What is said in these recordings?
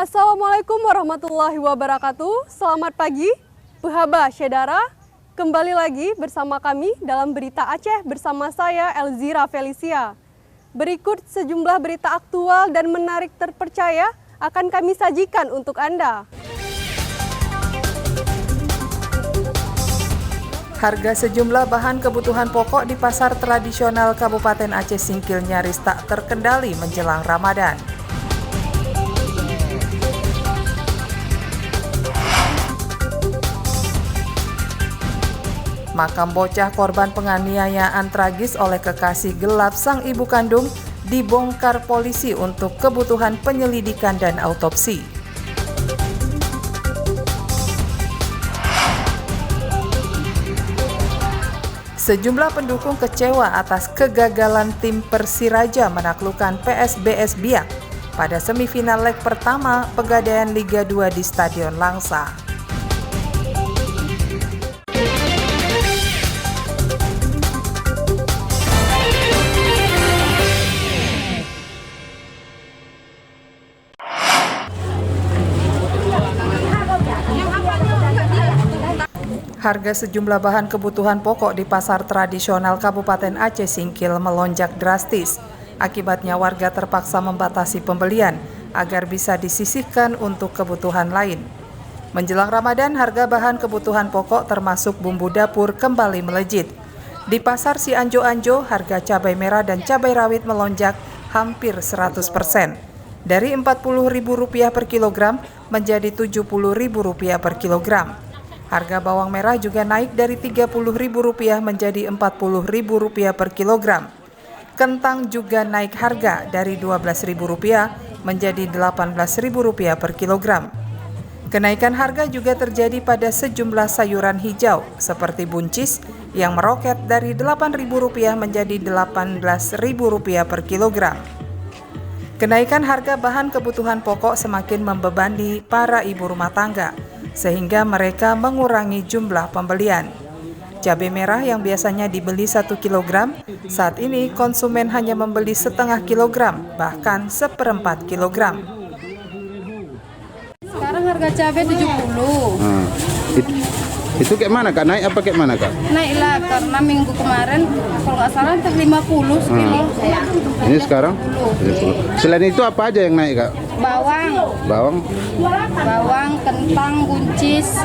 Assalamualaikum warahmatullahi wabarakatuh. Selamat pagi, Behaba Syedara. Kembali lagi bersama kami dalam Berita Aceh bersama saya Elzira Felicia. Berikut sejumlah berita aktual dan menarik terpercaya akan kami sajikan untuk Anda. Harga sejumlah bahan kebutuhan pokok di pasar tradisional Kabupaten Aceh Singkil nyaris tak terkendali menjelang Ramadan. Makam bocah korban penganiayaan tragis oleh kekasih gelap sang ibu kandung dibongkar polisi untuk kebutuhan penyelidikan dan autopsi. Sejumlah pendukung kecewa atas kegagalan tim Persiraja menaklukkan PSBS Biak pada semifinal leg pertama Pegadaian Liga 2 di Stadion Langsa. Harga sejumlah bahan kebutuhan pokok di pasar tradisional Kabupaten Aceh Singkil melonjak drastis. Akibatnya warga terpaksa membatasi pembelian agar bisa disisihkan untuk kebutuhan lain. Menjelang Ramadan, harga bahan kebutuhan pokok termasuk bumbu dapur kembali melejit. Di pasar Cianjo-Anjo, harga cabai merah dan cabai rawit melonjak hampir 100%. Dari Rp40.000 per kilogram menjadi Rp70.000 per kilogram. Harga bawang merah juga naik dari Rp30.000 menjadi Rp40.000 per kilogram. Kentang juga naik harga dari Rp12.000 menjadi Rp18.000 per kilogram. Kenaikan harga juga terjadi pada sejumlah sayuran hijau seperti buncis yang meroket dari Rp8.000 menjadi Rp18.000 per kilogram. Kenaikan harga bahan kebutuhan pokok semakin membebani para ibu rumah tangga, sehingga mereka mengurangi jumlah pembelian. Cabai merah yang biasanya dibeli 1 kg, saat ini konsumen hanya membeli setengah kilogram, bahkan seperempat kilogram. Sekarang harga cabai 70. Itu kayak mana Kak? Naik apa kayak mana Kak? Naik lah karena minggu kemarin kalau nggak salah 50 sekilo. Ini sekarang 70. Selain itu apa aja yang naik Kak? Bawang, kentang, buncis.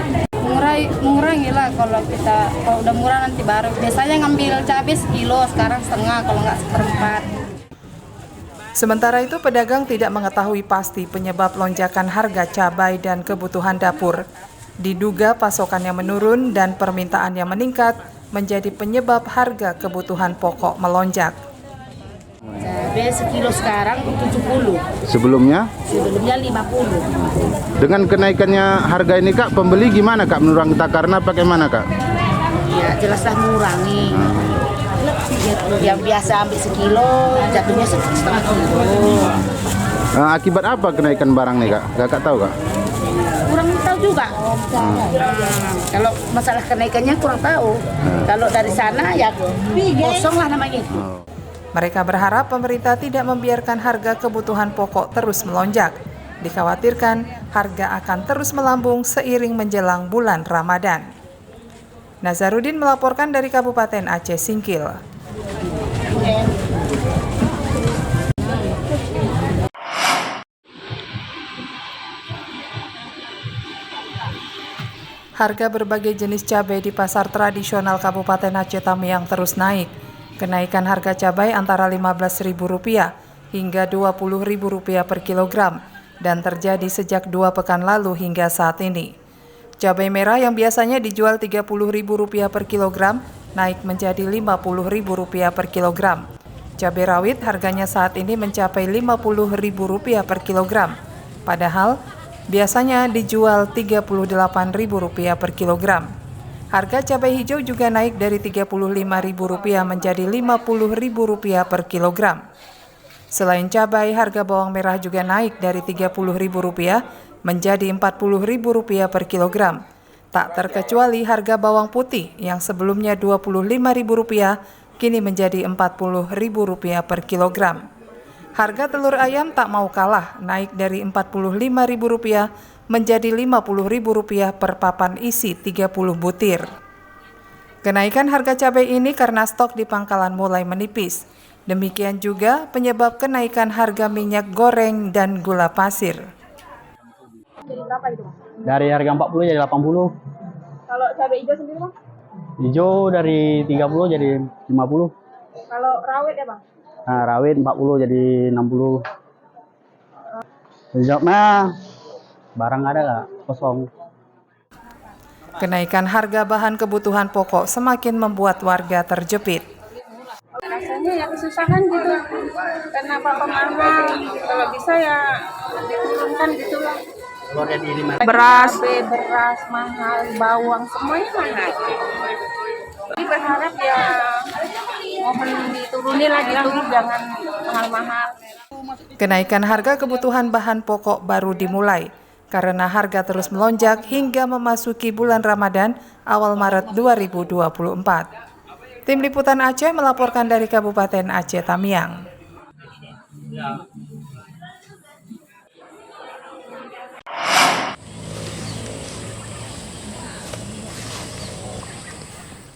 Mengurangi lah kalau udah murah nanti baru. Biasanya ngambil cabai sekilo, sekarang setengah kalau nggak seperempat. Sementara itu, pedagang tidak mengetahui pasti penyebab lonjakan harga cabai dan kebutuhan dapur. Diduga pasokannya menurun dan permintaannya meningkat menjadi penyebab harga kebutuhan pokok melonjak. Cabai sekilo sekarang 70. Sebelumnya 50. dengan kenaikannya harga ini Kak, pembeli gimana Kak menurut kita karena bagaimana Kak? Ya jelaslah mengurangi. Yang biasa ambil sekilo, jatuhnya setengah kilo. Akibat apa kenaikan barang nih Kak? Kakak tahu Kak? Kurang tahu juga. Kalau masalah kenaikannya kurang tahu. Kalau dari sana ya kosong lah namanya itu. Mereka berharap pemerintah tidak membiarkan harga kebutuhan pokok terus melonjak. Dikhawatirkan harga akan terus melambung seiring menjelang bulan Ramadan. Nazarudin melaporkan dari Kabupaten Aceh Singkil. Harga berbagai jenis cabai di pasar tradisional Kabupaten Aceh Tamiang terus naik. Kenaikan harga cabai antara Rp15.000 hingga Rp20.000 per kilogram dan terjadi sejak 2 pekan lalu hingga saat ini. Cabai merah yang biasanya dijual Rp30.000 per kilogram naik menjadi Rp50.000 per kilogram. Cabai rawit harganya saat ini mencapai Rp50.000 per kilogram. Padahal biasanya dijual Rp38.000 per kilogram. Harga cabai hijau juga naik dari Rp35.000 menjadi Rp50.000 per kilogram. Selain cabai, harga bawang merah juga naik dari Rp30.000 menjadi Rp40.000 per kilogram. Tak terkecuali harga bawang putih yang sebelumnya Rp25.000 kini menjadi Rp40.000 per kilogram. Harga telur ayam tak mau kalah, naik dari Rp45.000 menjadi Rp50.000 per papan isi 30 butir. Kenaikan harga cabai ini karena stok di pangkalan mulai menipis. Demikian juga penyebab kenaikan harga minyak goreng dan gula pasir. Jadi berapa itu, Mas? Dari harga 40 jadi 80. Kalau cabai hijau sendiri, Bang? Hijau dari 30 jadi 50. Kalau rawit ya, Bang? Nah, rawit 40 jadi 60. Jawabnya barang ada nggak? Kosong. Kenaikan harga bahan kebutuhan pokok semakin membuat warga terjepit. Rasanya ya kesusahan gitu, karena apa mahal. Kalau bisa ya diturunkan gitu lah. Beras mahal, bawang semuanya mahal. Jadi berharap ya mohon diturunin lagi tuh, jangan mahal-mahal. Kenaikan harga kebutuhan bahan pokok baru dimulai karena harga terus melonjak hingga memasuki bulan Ramadan awal Maret 2024. Tim Liputan Aceh melaporkan dari Kabupaten Aceh Tamiang.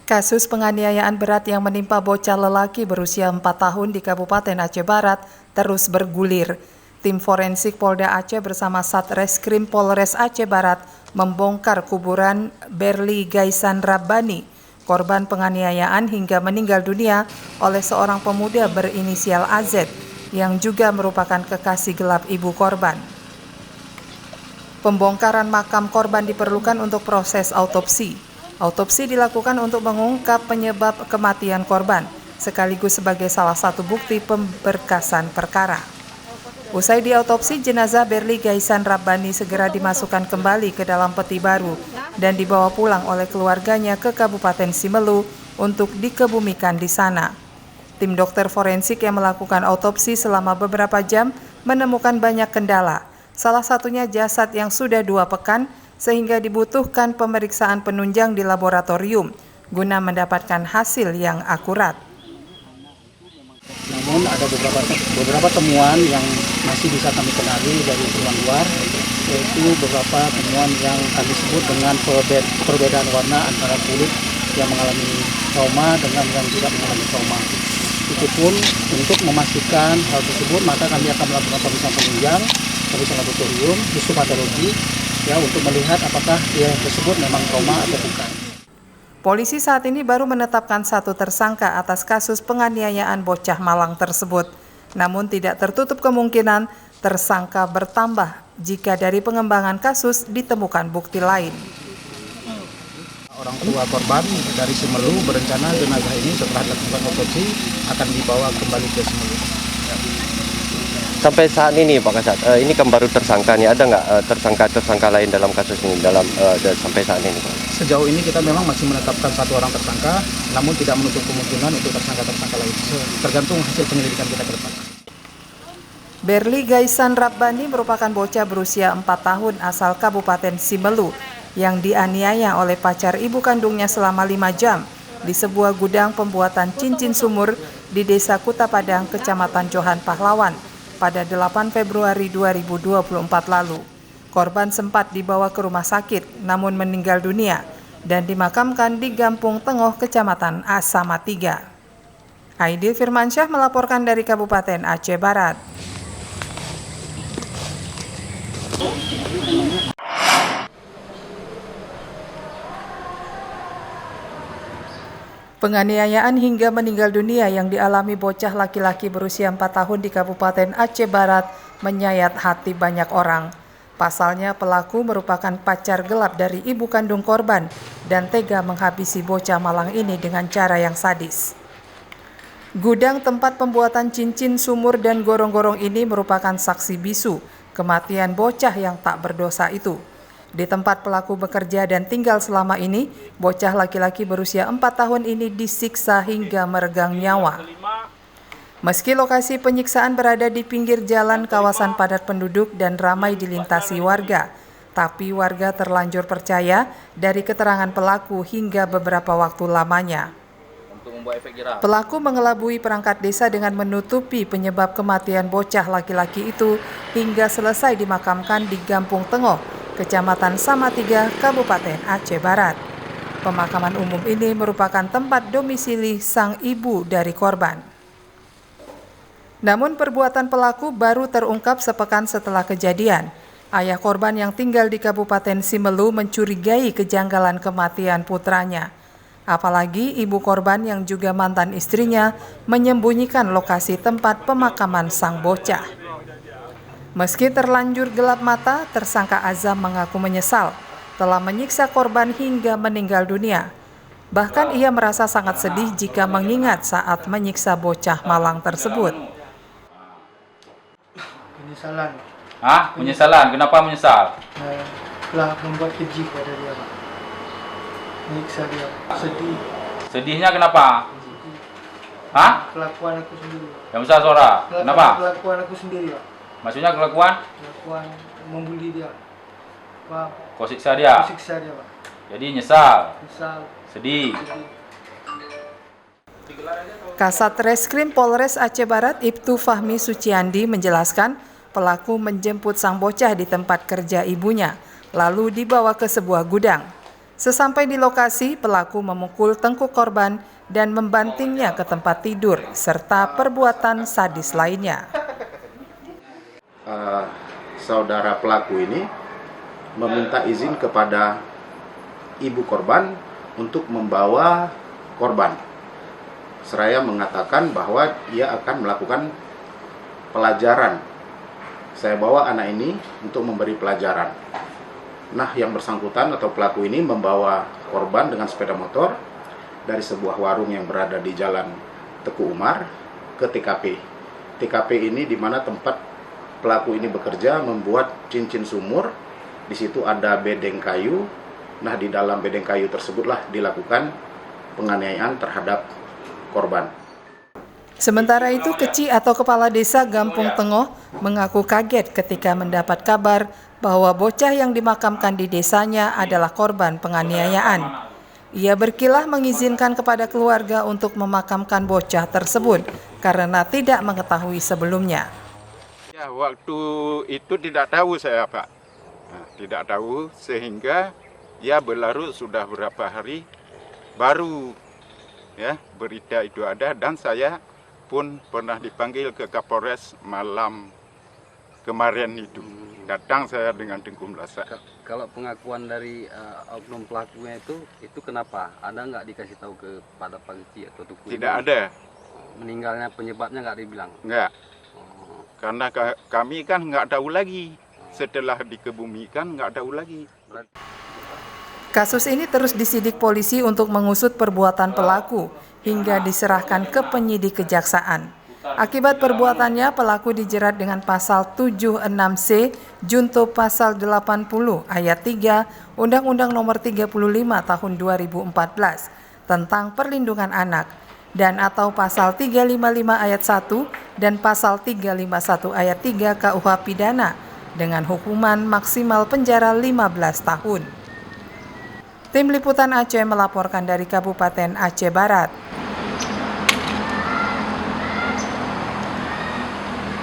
Kasus penganiayaan berat yang menimpa bocah lelaki berusia 4 tahun di Kabupaten Aceh Barat terus bergulir. Tim forensik Polda Aceh bersama Satreskrim Polres Aceh Barat membongkar kuburan Berli Gaisan Rabbani, korban penganiayaan hingga meninggal dunia oleh seorang pemuda berinisial AZ yang juga merupakan kekasih gelap ibu korban. Pembongkaran makam korban diperlukan untuk proses autopsi. Autopsi dilakukan untuk mengungkap penyebab kematian korban, sekaligus sebagai salah satu bukti pemberkasan perkara. Usai diautopsi, jenazah Berli Gaisan Rabbani segera dimasukkan kembali ke dalam peti baru dan dibawa pulang oleh keluarganya ke Kabupaten Simelu untuk dikebumikan di sana. Tim dokter forensik yang melakukan autopsi selama beberapa jam menemukan banyak kendala, salah satunya jasad yang sudah 2 pekan, sehingga dibutuhkan pemeriksaan penunjang di laboratorium guna mendapatkan hasil yang akurat. Namun ada beberapa temuan yang masih bisa kami kenali dari luar, yaitu beberapa temuan yang kami sebut dengan perbedaan warna antara kulit yang mengalami trauma dengan yang tidak mengalami trauma. Itu pun untuk memastikan hal tersebut, maka kami akan melakukan pemeriksaan penunjang, pemeriksaan laboratorium, histopatologi, ya, untuk melihat apakah dia tersebut memang trauma atau bukan. Polisi saat ini baru menetapkan 1 tersangka atas kasus penganiayaan bocah Malang tersebut. Namun tidak tertutup kemungkinan tersangka bertambah jika dari pengembangan kasus ditemukan bukti lain. Orang tua korban dari Simelu berencana jenazah ini setelah dilakukan autopsi akan dibawa kembali ke Simelu. Sampai saat ini Pak Kasat, ini kan baru tersangka nih, ada nggak tersangka lain dalam kasus ini sampai saat ini Pak? Sejauh ini kita memang masih menetapkan 1 orang tersangka, namun tidak menutup kemungkinan untuk tersangka-tersangka lain, tergantung hasil penyelidikan kita ke depan. Berli Gaisan Rabbani merupakan bocah berusia 4 tahun asal Kabupaten Simelu yang dianiaya oleh pacar ibu kandungnya selama 5 jam di sebuah gudang pembuatan cincin sumur di Desa Kuta Padang, Kecamatan Johan Pahlawan pada 8 Februari 2024 lalu. Korban sempat dibawa ke rumah sakit namun meninggal dunia dan dimakamkan di Gampung Tengoh, Kecamatan Asama 3. Aidil Firmansyah melaporkan dari Kabupaten Aceh Barat. Penganiayaan hingga meninggal dunia yang dialami bocah laki-laki berusia 4 tahun di Kabupaten Aceh Barat menyayat hati banyak orang. Pasalnya pelaku merupakan pacar gelap dari ibu kandung korban dan tega menghabisi bocah Malang ini dengan cara yang sadis. Gudang tempat pembuatan cincin sumur dan gorong-gorong ini merupakan saksi bisu kematian bocah yang tak berdosa itu. Di tempat pelaku bekerja dan tinggal selama ini, bocah laki-laki berusia 4 tahun ini disiksa hingga meregang nyawa. Meski lokasi penyiksaan berada di pinggir jalan kawasan padat penduduk dan ramai dilintasi warga, tapi warga terlanjur percaya dari keterangan pelaku hingga beberapa waktu lamanya. Pelaku mengelabui perangkat desa dengan menutupi penyebab kematian bocah laki-laki itu hingga selesai dimakamkan di Gampung Tengoh, Kecamatan Samatiga, Kabupaten Aceh Barat. Pemakaman umum ini merupakan tempat domisili sang ibu dari korban. Namun perbuatan pelaku baru terungkap sepekan setelah kejadian. Ayah korban yang tinggal di Kabupaten Simelu mencurigai kejanggalan kematian putranya. Apalagi ibu korban yang juga mantan istrinya menyembunyikan lokasi tempat pemakaman sang bocah. Meski terlanjur gelap mata, tersangka Azam mengaku menyesal telah menyiksa korban hingga meninggal dunia. Bahkan ia merasa sangat sedih jika mengingat saat menyiksa bocah malang tersebut. Penyesalan. Hah? Penyesalan? Kenapa menyesal? Telah membuat keji pada dia, Pak. Menyiksa dia. Sedih. Sedihnya kenapa? Hah? Kelakuan aku sendiri. Yang besar suara. Kenapa? Kelakuan aku sendiri, Pak. Maksudnya kelakuan? Kelakuan membuli dia. Pak. Kau siksa dia? Aku siksa dia, Pak. Jadi nyesal? Nyesal. Sedih? Kasat Reskrim Polres Aceh Barat Ibtu Fahmi Suciandi menjelaskan pelaku menjemput sang bocah di tempat kerja ibunya, lalu dibawa ke sebuah gudang. Sesampai di lokasi, pelaku memukul tengkuk korban dan membantingnya ke tempat tidur, serta perbuatan sadis lainnya. Saudara pelaku ini meminta izin kepada ibu korban untuk membawa korban. Seraya mengatakan bahwa ia akan melakukan pelajaran. Saya bawa anak ini untuk memberi pelajaran. Nah, yang bersangkutan atau pelaku ini membawa korban dengan sepeda motor dari sebuah warung yang berada di Jalan Teku Umar ke TKP. TKP ini di mana tempat pelaku ini bekerja membuat cincin sumur. Di situ ada bedeng kayu. Nah, di dalam bedeng kayu tersebutlah dilakukan penganiayaan terhadap korban. Sementara itu, Keci atau Kepala Desa Gampung Tengoh mengaku kaget ketika mendapat kabar bahwa bocah yang dimakamkan di desanya adalah korban penganiayaan. Ia berkilah mengizinkan kepada keluarga untuk memakamkan bocah tersebut karena tidak mengetahui sebelumnya. Ya, waktu itu tidak tahu saya, Pak. Nah, tidak tahu sehingga ya berlarut sudah berapa hari baru ya berita itu ada, dan saya pun pernah dipanggil ke Kapolres malam kemarin itu. Datang saya dengan dengkul rasa. Kalau pengakuan dari oknum pelakunya itu kenapa? Ada nggak dikasih tahu kepada Pak Keci atau Tuku? Tidak ada. Meninggalnya penyebabnya nggak dibilang? Nggak. Karena kami kan nggak tahu lagi. Setelah dikebumikan nggak tahu lagi. Kasus ini terus disidik polisi untuk mengusut perbuatan pelaku hingga diserahkan ke penyidik kejaksaan. Akibat perbuatannya, pelaku dijerat dengan pasal 76C junto pasal 80 ayat 3 Undang-Undang Nomor 35 Tahun 2014 tentang perlindungan anak dan atau pasal 355 ayat 1 dan pasal 351 ayat 3 KUH Pidana dengan hukuman maksimal penjara 15 tahun. Tim Liputan Aceh melaporkan dari Kabupaten Aceh Barat.